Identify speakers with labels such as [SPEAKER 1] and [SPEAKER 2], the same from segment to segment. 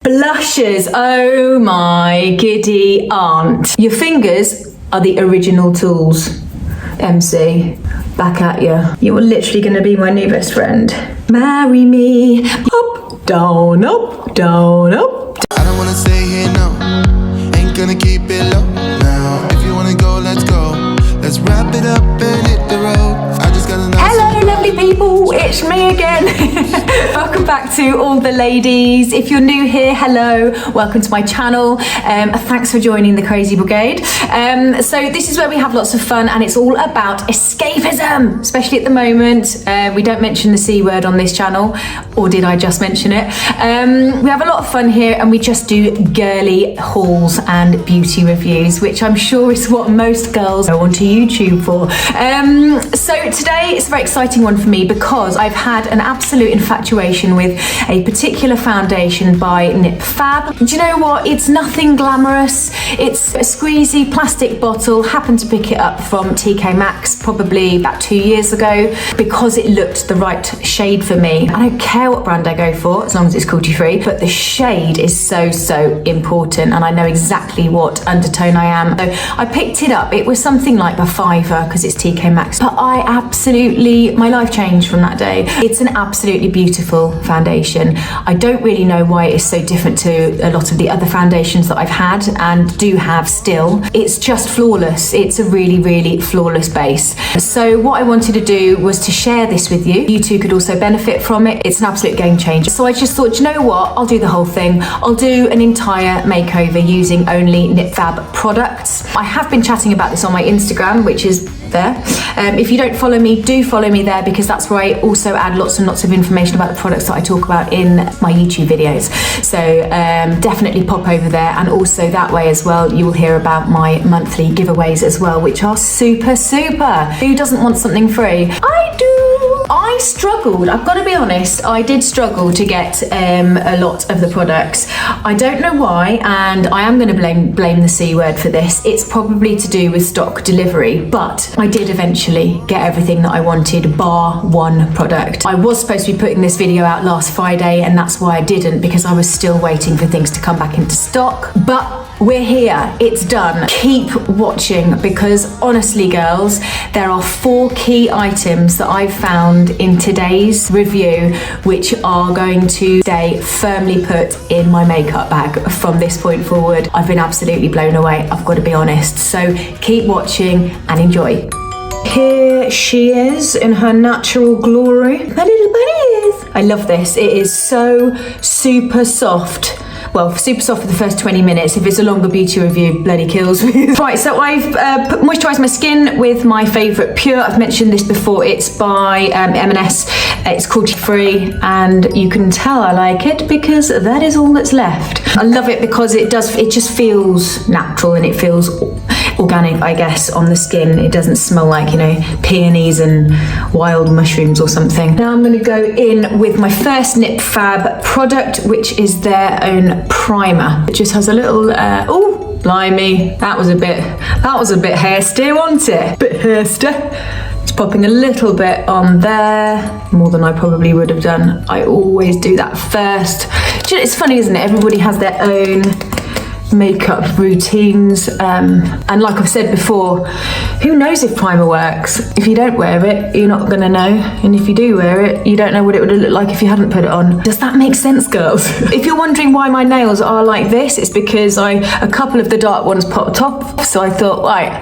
[SPEAKER 1] Blushes, oh my giddy aunt. Your fingers are the original tools. MC, back at you. You're literally gonna be my new best friend. Marry me. Up, down, up, down, up.
[SPEAKER 2] I don't wanna stay here, no. Ain't gonna keep it low now. If you wanna go, let's go. Let's wrap it up and hit the road. I just gotta know.
[SPEAKER 1] Hello, lovely people, it's me again. Welcome back to all the ladies. If you're new here, hello, welcome to my channel. Thanks for joining the Crazy Brigade. So this is where we have lots of fun and it's all about escapism, especially at the moment. We don't mention the C word on this channel, or did I just mention it? We have a lot of fun here and we just do girly hauls and beauty reviews, which I'm sure is what most girls go onto YouTube for. So today it's a very exciting one for me because I've had an absolute infatuation with a particular foundation by Fab. Do you know what? It's nothing glamorous. It's a squeezy plastic bottle. Happened to pick it up from TK Maxx probably about 2 years ago because it looked the right shade for me. I don't care what brand I go for as long as it's cruelty free, but the shade is so important and I know exactly what undertone I am. So I picked it up. It was something like a £5 because it's TK Maxx, but my life changed from that day. It's an absolutely beautiful foundation. I don't really know why it is so different to a lot of the other foundations that I've had and do have still. It's just flawless. It's a really flawless base. So what I wanted to do was to share this with you. You too could also benefit from it. It's an absolute game changer. So I just thought, you know what? I'll do the whole thing. I'll do an entire makeover using only Fab products. I have been chatting about this on my Instagram, which is there. If you don't follow me, do follow me there because that's where I also add lots and lots of information about the products that I talk about in my YouTube videos. So definitely pop over there, and also that way as well you will hear about my monthly giveaways as well, which are super. Who doesn't want something free? I do. I struggled, I've got to be honest, I did struggle to get a lot of the products. I don't know why, and I am going to blame the C word for this. It's probably to do with stock delivery, but I did eventually get everything that I wanted, bar one product. I was supposed to be putting this video out last Friday, and that's why I didn't, because I was still waiting for things to come back into stock. But we're here, it's done. Keep watching because honestly girls, there are 4 key items that I've found in today's review which are going to stay firmly put in my makeup bag from this point forward. I've been absolutely blown away, I've got to be honest. So keep watching and enjoy. Here she is in her natural glory. My little bunny is. I love this. It is so super soft. Well, super soft for the first 20 minutes. If it's a longer beauty review, bloody kills me. Right, so I've moisturised my skin with my favourite Pure. I've mentioned this before. It's by M&S. It's cruelty free, and you can tell I like it because that is all that's left. I love it because it just feels natural and it feels organic, I guess, on the skin. It doesn't smell like, you know, peonies and wild mushrooms or something. Now I'm going to go in with my first Fab product, which is their own primer. It just has a little oh blimey, that was a bit hasty, wasn't it? Bit hasty. It's popping a little bit on there, more than I probably would have done. I always do that first. It's funny, isn't it? Everybody has their own makeup routines, and like I've said before, who knows if primer works? If you don't wear it, you're not gonna know, and if you do wear it, you don't know what it would have looked like if you hadn't put it on. Does that make sense, girls? If you're wondering why my nails are like this, it's because a couple of the dark ones popped off, so I thought, right,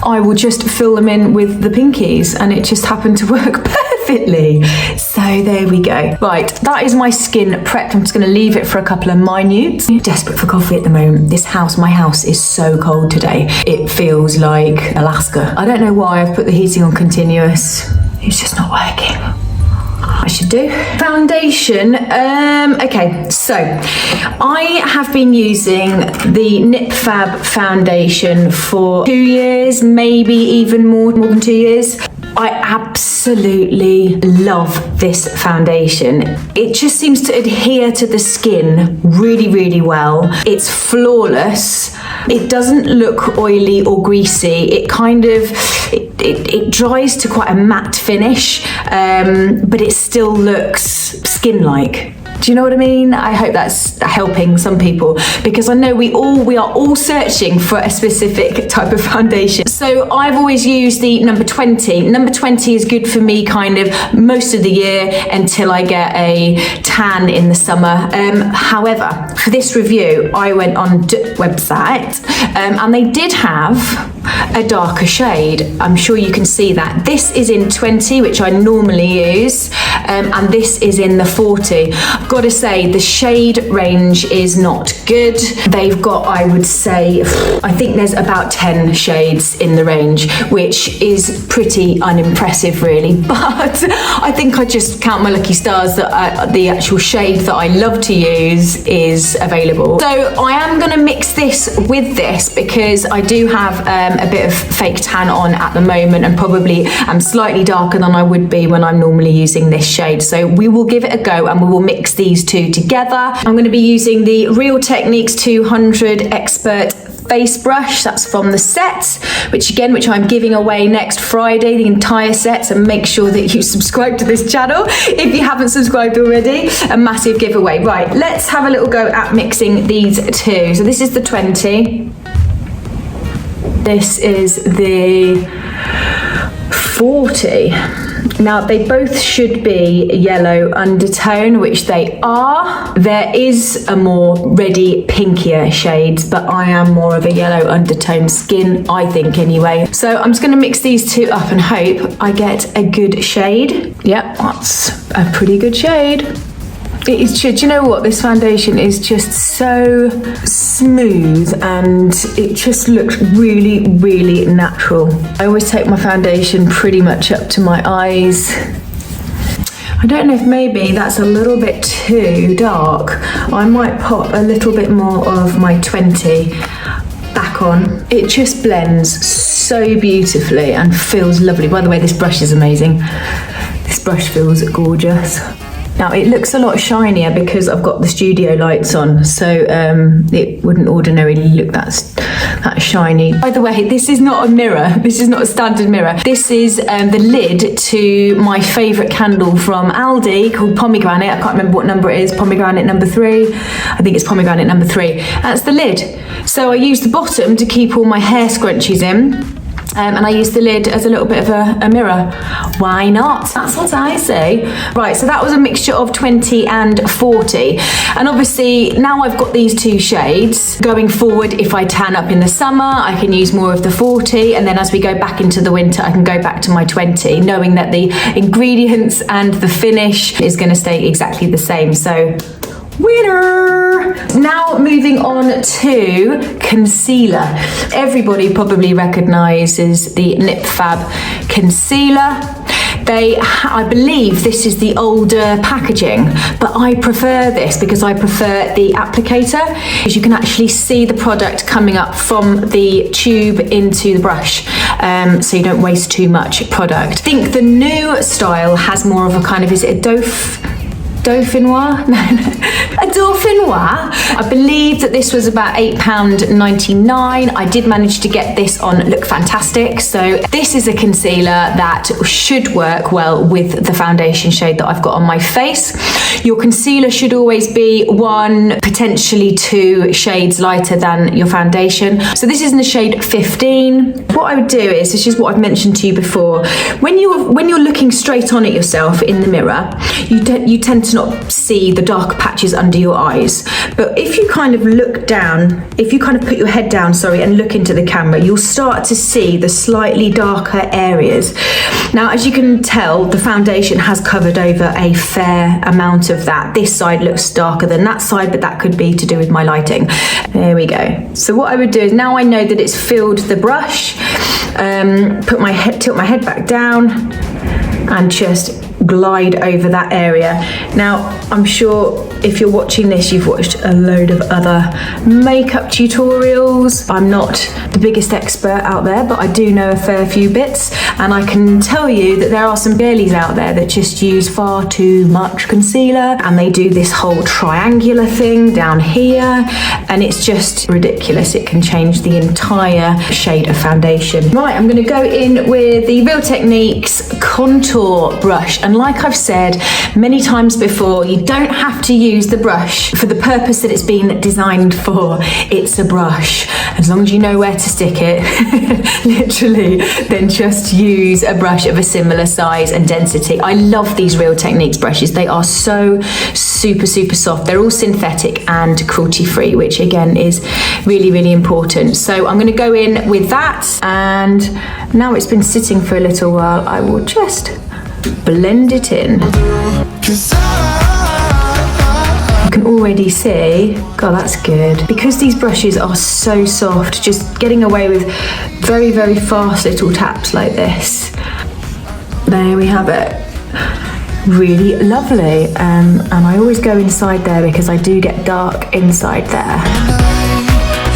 [SPEAKER 1] I will just fill them in with the pinkies, and it just happened to work perfectly. So there we go. Right, that is my skin prepped. I'm just gonna leave it for a couple of minutes. I'm desperate for coffee at the moment. My house is so cold today. It feels like Alaska. I don't know why I've put the heating on continuous. It's just not working. I should do. Foundation. Okay, so I have been using the Fab foundation for 2 years, maybe even more than 2 years. I absolutely love this foundation. It just seems to adhere to the skin really well. It's flawless. It doesn't look oily or greasy. It kind of, it dries to quite a matte finish, but it still looks skin-like. Do Do you know what I mean? I hope that's helping some people, because I know we are all searching for a specific type of foundation. So I've always used the number 20. Number 20 is good for me kind of most of the year until I get a tan in the summer. However, for this review, I went on website and they did have a darker shade. I'm sure you can see that. This is in 20, which I normally use, and this is in the 40. I've got to say, the shade range is not good. They've got, I would say, I think there's about 10 shades in the range, which is pretty unimpressive really, but I think I just count my lucky stars that the actual shade that I love to use is available. So I am going to mix this with this, because I do have a bit of fake tan on at the moment, and probably am slightly darker than I would be when I'm normally using this shade. So we will give it a go and we will mix these two together. I'm going to be using the Real Techniques 200 Expert face brush. That's from the set, which I'm giving away next Friday, the entire set. So make sure that you subscribe to this channel if you haven't subscribed already. A massive giveaway. Right, let's have a little go at mixing these two. So this is the 20. This is the 40. Now they both should be yellow undertone, which they are. There is a more reddy, pinkier shades, but I am more of a yellow undertone skin, I think anyway. So I'm just going to mix these two up and hope I get a good shade. Yep, that's a pretty good shade. It is, do you know what? This foundation is just so smooth and it just looks really, really natural. I always take my foundation pretty much up to my eyes. I don't know if maybe that's a little bit too dark. I might pop a little bit more of my 20 back on. It just blends so beautifully and feels lovely. By the way, this brush is amazing. This brush feels gorgeous. Now it looks a lot shinier because I've got the studio lights on, so it wouldn't ordinarily look that shiny. By the way, this is not a mirror. This is not a standard mirror. This is the lid to my favourite candle from Aldi called Pomegranate. I can't remember what number it is. Pomegranate number 3. I think it's Pomegranate number 3. That's the lid. So I use the bottom to keep all my hair scrunchies in. And I use the lid as a little bit of a mirror. Why not? That's what I say. Right, so that was a mixture of 20 and 40. And obviously, now I've got these two shades. Going forward, if I tan up in the summer, I can use more of the 40. And then as we go back into the winter, I can go back to my 20, knowing that the ingredients and the finish is going to stay exactly the same. So, winner! Now moving on to concealer. Everybody probably recognises the Nip Fab concealer. I believe this is the older packaging, but I prefer this because I prefer the applicator, because you can actually see the product coming up from the tube into the brush, so you don't waste too much product. I think the new style has more of a kind of, is it a Dauphinois? No. A Dauphinois. I believe that this was about £8.99. I did manage to get this on Look Fantastic. So this is a concealer that should work well with the foundation shade that I've got on my face. Your concealer should always be 1, potentially 2 shades lighter than your foundation. So this is in the shade 15. What I would do is, this is what I've mentioned to you before, when you're looking straight on at yourself in the mirror, you tend to not see the dark patches under your eyes. But if you kind of look down, if you kind of put your head down, and look into the camera, you'll start to see the slightly darker areas. Now, as you can tell, the foundation has covered over a fair amount of that. This side looks darker than that side, but that could be to do with my lighting. There we go. So what I would do is, now I know that it's filled the brush, tilt my head back down and just glide over that area. Now, I'm sure if you're watching this, you've watched a load of other makeup tutorials. I'm not the biggest expert out there, but I do know a fair few bits, and I can tell you that there are some girlies out there that just use far too much concealer, and they do this whole triangular thing down here, and it's just ridiculous. It can change the entire shade of foundation. Right, I'm going to go in with the Real Techniques contour brush, and like I've said many times before, you don't have to use the brush for the purpose that it's been designed for. It's a brush. As long as you know where to stick it, literally, then just use a brush of a similar size and density. I love these Real Techniques brushes. They are so super, super soft. They're all synthetic and cruelty-free, which again is really, really important. So I'm going to go in with that, and now it's been sitting for a little while, I will just blend it in. You can already see, God, that's good. Because these brushes are so soft, just getting away with very, very fast little taps like this. There we have it. Really lovely. And I always go inside there because I do get dark inside there.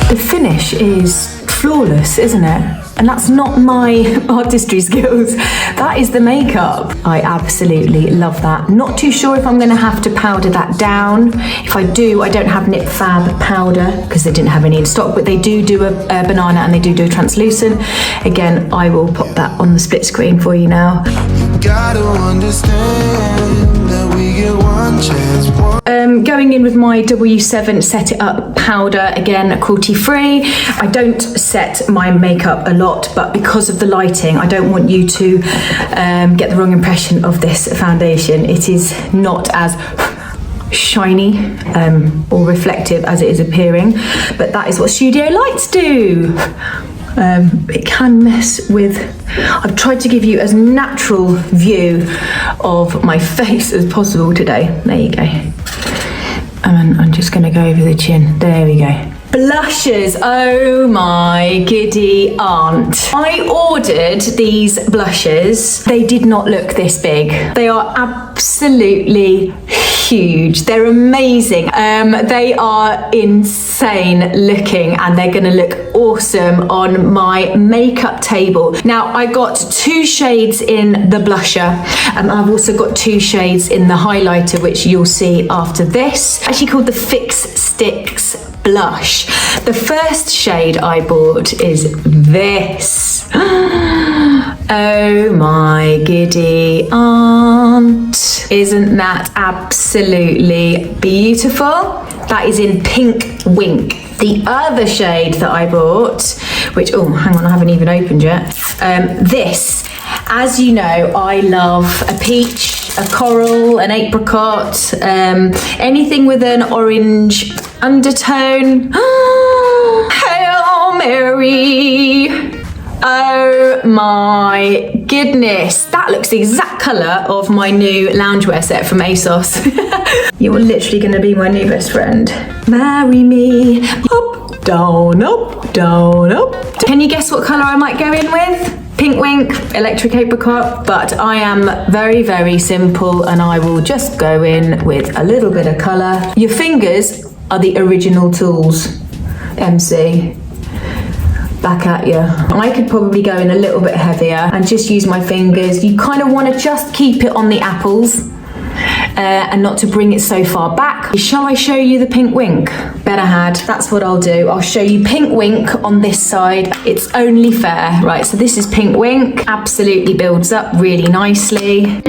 [SPEAKER 1] The finish is flawless, isn't it? And that's not my artistry skills. That is the makeup. I absolutely love that. Not too sure if I'm gonna have to powder that down. If I do, I don't have Nip Fab powder because they didn't have any in stock, but they do a banana and they do a translucent. Again, I will pop that on the split screen for you now.
[SPEAKER 2] You gotta understand that we get one chance.
[SPEAKER 1] Going in with my W7 Set It Up powder, again, cruelty-free. I don't set my makeup a lot, but because of the lighting, I don't want you to get the wrong impression of this foundation. It is not as shiny or reflective as it is appearing, but that is what studio lights do. It can mess with. I've tried to give you as natural view of my face as possible today. There you go. And I'm just going to go over the chin. There we go. Blushes, oh my giddy aunt. I ordered these blushes. They did not look this big. They are absolutely huge. They're amazing. They are insane looking, and they're gonna look awesome on my makeup table. Now, I got 2 shades in the blusher, and I've also got 2 shades in the highlighter, which you'll see after this. Actually called the Fix Stix blush. The first shade I bought is this. Oh my giddy aunt. Isn't that absolutely beautiful? That is in Pink Wink. The other shade that I bought, which, oh, hang on, I haven't even opened yet. This, as you know, I love a peach, a coral, an apricot, anything with an orange undertone. Hail Mary! Oh my goodness, that looks the exact colour of my new loungewear set from ASOS. You're literally going to be my new best friend. Marry me. Up, down, up, down, up. Can you guess what colour I might go in with? Pink Wink, Electric Apricot, but I am very, very simple, and I will just go in with a little bit of colour. Your fingers are the original tools, MC. Back at you. I could probably go in a little bit heavier and just use my fingers. You kind of want to just keep it on the apples and not to bring it so far back. Shall I show you the Pink Wink? Better had. That's what I'll do. I'll show you Pink Wink on this side. It's only fair. Right, so this is Pink Wink. Absolutely builds up really nicely.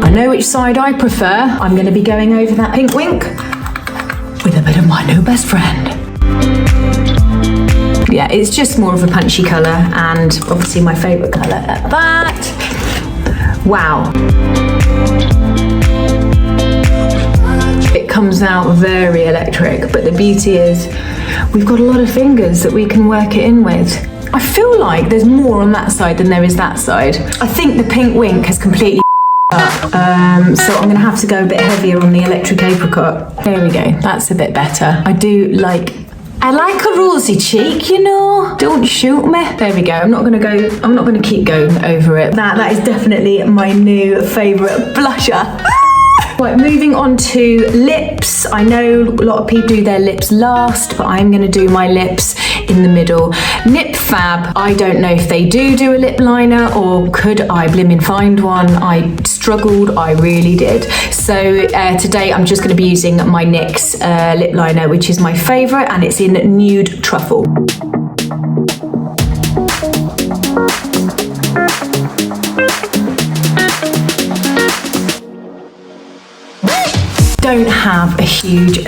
[SPEAKER 1] I know which side I prefer. I'm going to be going over that Pink Wink with a bit of my new best friend. Yeah, it's just more of a punchy colour, and obviously my favourite colour at that. Wow. It comes out very electric, but the beauty is we've got a lot of fingers that we can work it in with. I feel like there's more on that side than there is that side. I think the Pink Wink has completely up. So I'm gonna have to go a bit heavier on the Electric Apricot. There we go, that's a bit better. I like a rosy cheek, you know. Don't shoot me. There we go. I'm not gonna keep going over it. That is definitely my new favourite blusher. Right, moving on to lips. I know a lot of people do their lips last, but I'm going to do my lips in the middle. Nip Fab, I don't know if they do a lip liner, or could I blimmin' find one? I struggled, I really did. So today I'm just going to be using my NYX lip liner, which is my favourite, and it's in Nude Truffle. don't have a huge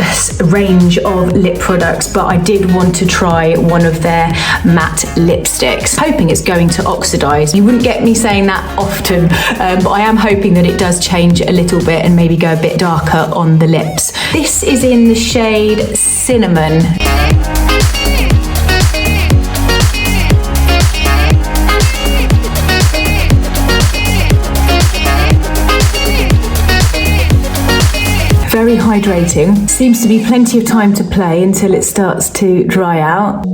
[SPEAKER 1] range of lip products, but I did want to try one of their matte lipsticks, hoping it's going to oxidize. You wouldn't get me saying that often, but I am hoping that it does change a little bit and maybe go a bit darker on the lips. This is in the shade Cinnamon. Very hydrating. Seems to be plenty of time to play until it starts to dry out.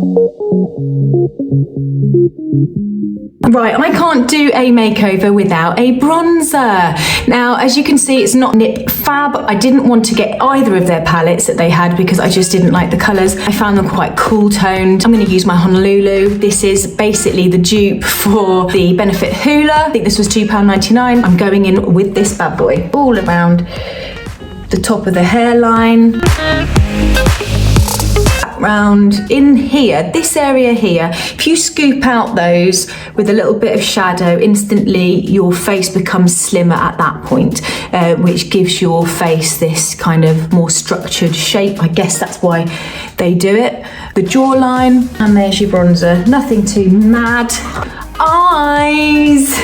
[SPEAKER 1] Right, I can't do a makeover without a bronzer. Now, as you can see, it's not Nip Fab. I didn't want to get either of their palettes that they had because I just didn't like the colours. I found them quite cool toned. I'm going to use my Honolulu. This is basically the dupe for the Benefit Hoola. I think this was £2.99. I'm going in with this bad boy all around the top of the hairline, round in here, this area here. If you scoop out those with a little bit of shadow, instantly your face becomes slimmer at that point, which gives your face this kind of more structured shape. I guess that's why they do it. The jawline, and there's your bronzer. Nothing too mad. Eyes.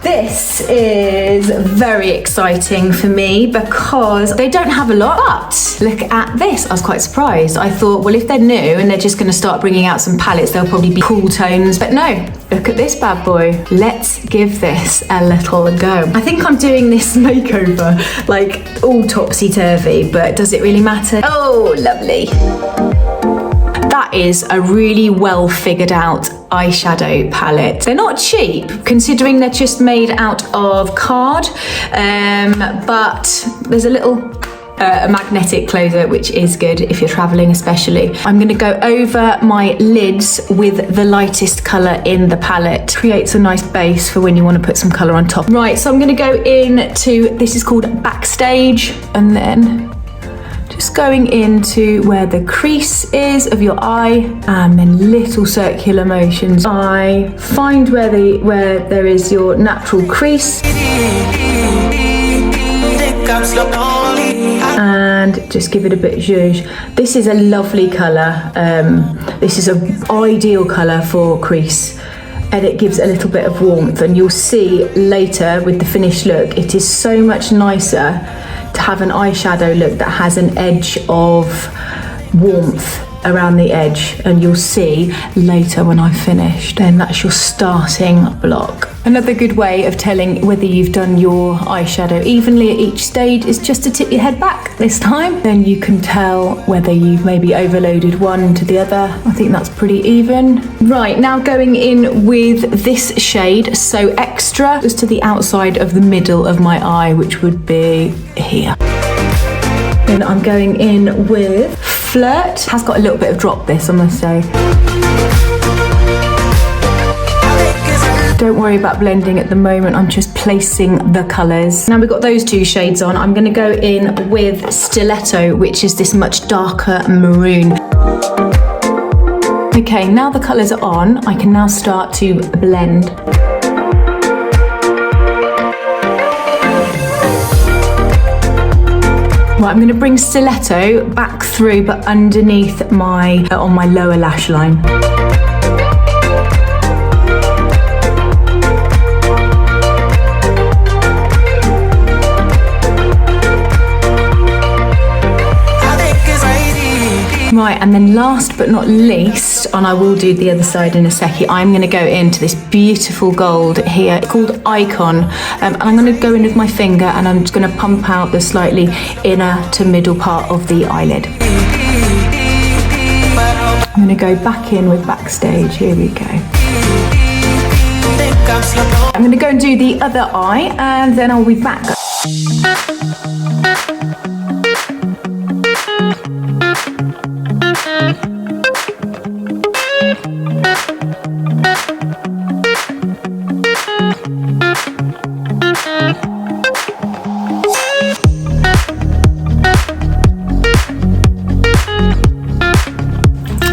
[SPEAKER 1] This is very exciting for me because they don't have a lot, but look at this. I was quite surprised. I thought, well, if they're new and they're just going to start bringing out some palettes, they'll probably be cool tones, but no, look at this bad boy. Let's give this a little go. I think I'm doing this makeover like all topsy-turvy, but does it really matter? Oh, lovely. That is a really well figured out eyeshadow palette. They're not cheap considering they're just made out of card, but there's a little magnetic closer, which is good if you're traveling especially. I'm going to go over my lids with the lightest colour in the palette. Creates a nice base for when you want to put some colour on top. Right, so I'm going to go into, this is called Backstage, and then just going into where the crease is of your eye, and then little circular motions. I find where there is your natural crease, and just give it a bit of zhuzh. This is a lovely colour. This is an ideal colour for crease, and it gives a little bit of warmth, and you'll see later with the finished look, it is so much nicer to have an eyeshadow look that has an edge of warmth around the edge, and you'll see later when I've finished, then that's your starting block. Another good way of telling whether you've done your eyeshadow evenly at each stage is just to tip your head back this time. Then you can tell whether you've maybe overloaded one to the other. I think that's pretty even. Right, now going in with this shade, So Extra, just to the outside of the middle of my eye, which would be here. Then I'm going in with Flirt. Has got a little bit of drop, this, I must say. Don't worry about blending at the moment, I'm just placing the colours. Now we've got those two shades on, I'm going to go in with Stiletto, which is this much darker maroon. Okay, now the colours are on, I can now start to blend. Right, I'm going to bring Stiletto back through, but underneath my, on my lower lash line. Right, and then last but not least, and I will do the other side in a second, I'm going to go into this beautiful gold here called Icon, and I'm going to go in with my finger and I'm just going to pump out the slightly inner to middle part of the eyelid. I'm going to go back in with Backstage, here we go. I'm going to go and do the other eye and then I'll be back.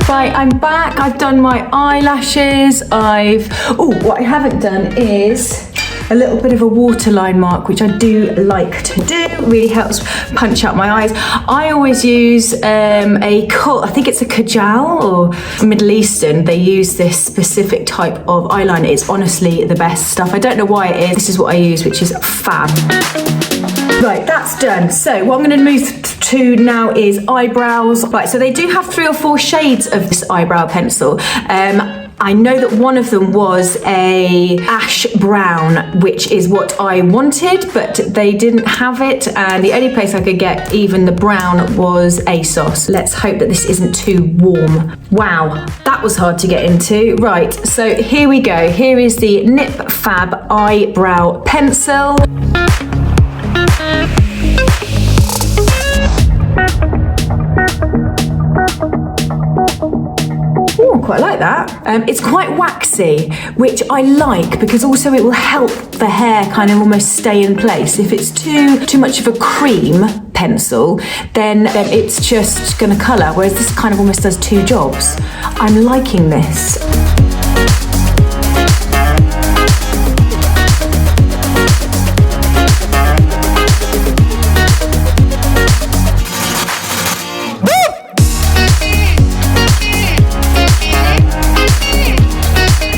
[SPEAKER 1] Right, I'm back. I've done my eyelashes. What I haven't done is a little bit of a waterline mark, which I do like to do. Really helps punch out my eyes. I always use I think it's a kajal, or Middle Eastern. They use this specific type of eyeliner. It's honestly the best stuff. I don't know why it is. This is what I use, which is Fab. Right, that's done. So what I'm going to move to now is eyebrows. Right, so they do have 3 or 4 shades of this eyebrow pencil. I know that one of them was a ash brown, which is what I wanted, but they didn't have it, and the only place I could get even the brown was ASOS. Let's hope that this isn't too warm. Wow, that was hard to get into. Right, so here we go. Here is the Nip Fab Eyebrow Pencil. Quite like that. It's quite waxy, which I like because also it will help the hair kind of almost stay in place. If it's too much of a cream pencil, then it's just going to colour, whereas this kind of almost does 2 jobs. I'm liking this.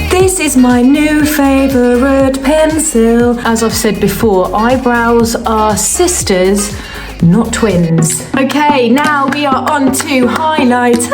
[SPEAKER 1] This is my new favourite pencil. As I've said before, eyebrows are sisters, not twins. Okay, now we are on to highlighter.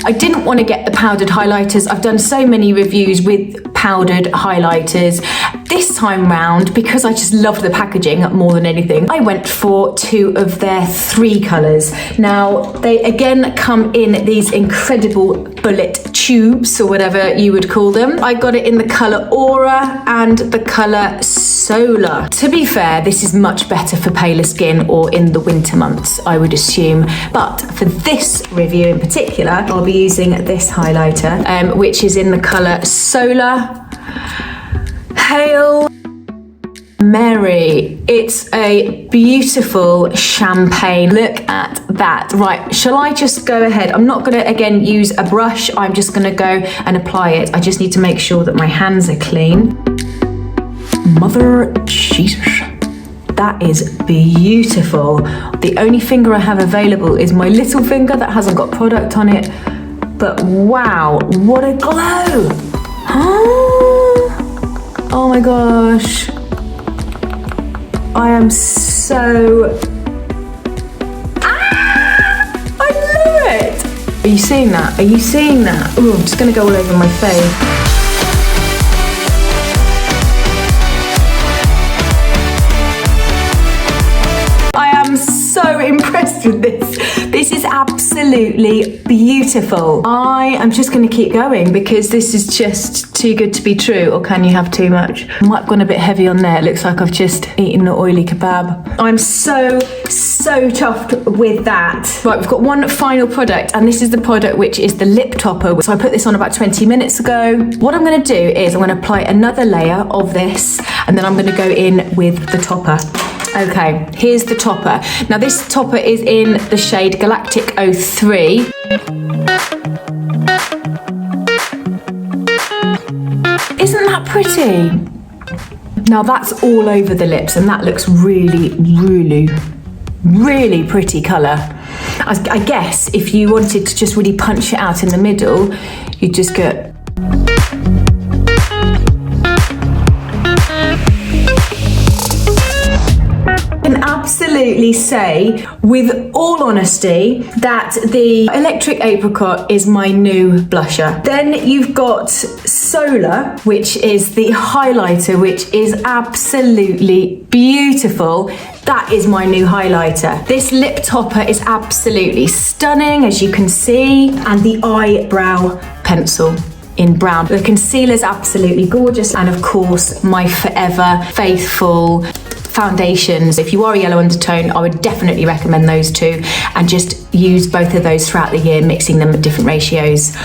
[SPEAKER 1] I didn't want to get the powdered highlighters. I've done so many reviews with powdered highlighters. This time round, because I just loved the packaging more than anything, I went for 2 of their 3 colours. Now, they again come in these incredible bullet tubes, or whatever you would call them. I got it in the colour Aura and the colour Solar. To be fair, this is much better for paler skin or in the winter months, I would assume. But for this review in particular, I'll be using this highlighter, which is in the colour Solar. Hail Mary. It's a beautiful champagne. Look at that. Right, shall I just go ahead? I'm not going to, again, use a brush. I'm just going to go and apply it. I just need to make sure that my hands are clean. Mother Jesus. That is beautiful. The only finger I have available is my little finger that hasn't got product on it. But wow, what a glow. Oh my gosh. I am so... I love it! Are you seeing that? Are you seeing that? Ooh, I'm just gonna go all over my face. I am so impressed with this. This is absolutely beautiful. I am just going to keep going because this is just too good to be true. Or can you have too much? I might have gone a bit heavy on there. It looks like I've just eaten an oily kebab. I'm so chuffed with that. Right, we've got one final product, and this is the product which is the lip topper. So I put this on about 20 minutes ago. What I'm going to do is I'm going to apply another layer of this, and then I'm going to go in with the topper. Okay, here's the topper. Now this topper is in the shade Galactic 03. Isn't that pretty? Now that's all over the lips, and that looks really, really, really pretty colour. I guess if you wanted to just really punch it out in the middle, you'd just get... Absolutely say, with all honesty, that the Electric Apricot is my new blusher. Then you've got Solar, which is the highlighter, which is absolutely beautiful. That is my new highlighter. This lip topper is absolutely stunning, as you can see, and the eyebrow pencil in brown. The concealer's absolutely gorgeous, and of course, my forever faithful foundations. If you are a yellow undertone, I would definitely recommend those 2, and just use both of those throughout the year, mixing them at different ratios.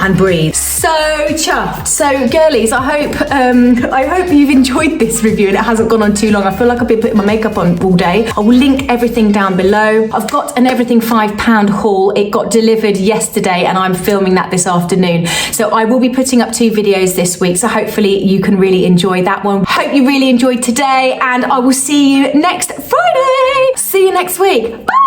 [SPEAKER 1] and breathe. So chuffed. So girlies, I hope you've enjoyed this review and it hasn't gone on too long. I feel like I've been putting my makeup on all day. I will link everything down below. I've got an everything £5 haul. It got delivered yesterday and I'm filming that this afternoon. So I will be putting up 2 videos this week. So hopefully you can really enjoy that one. Hope you really enjoyed today and I will see you next Friday. See you next week. Bye.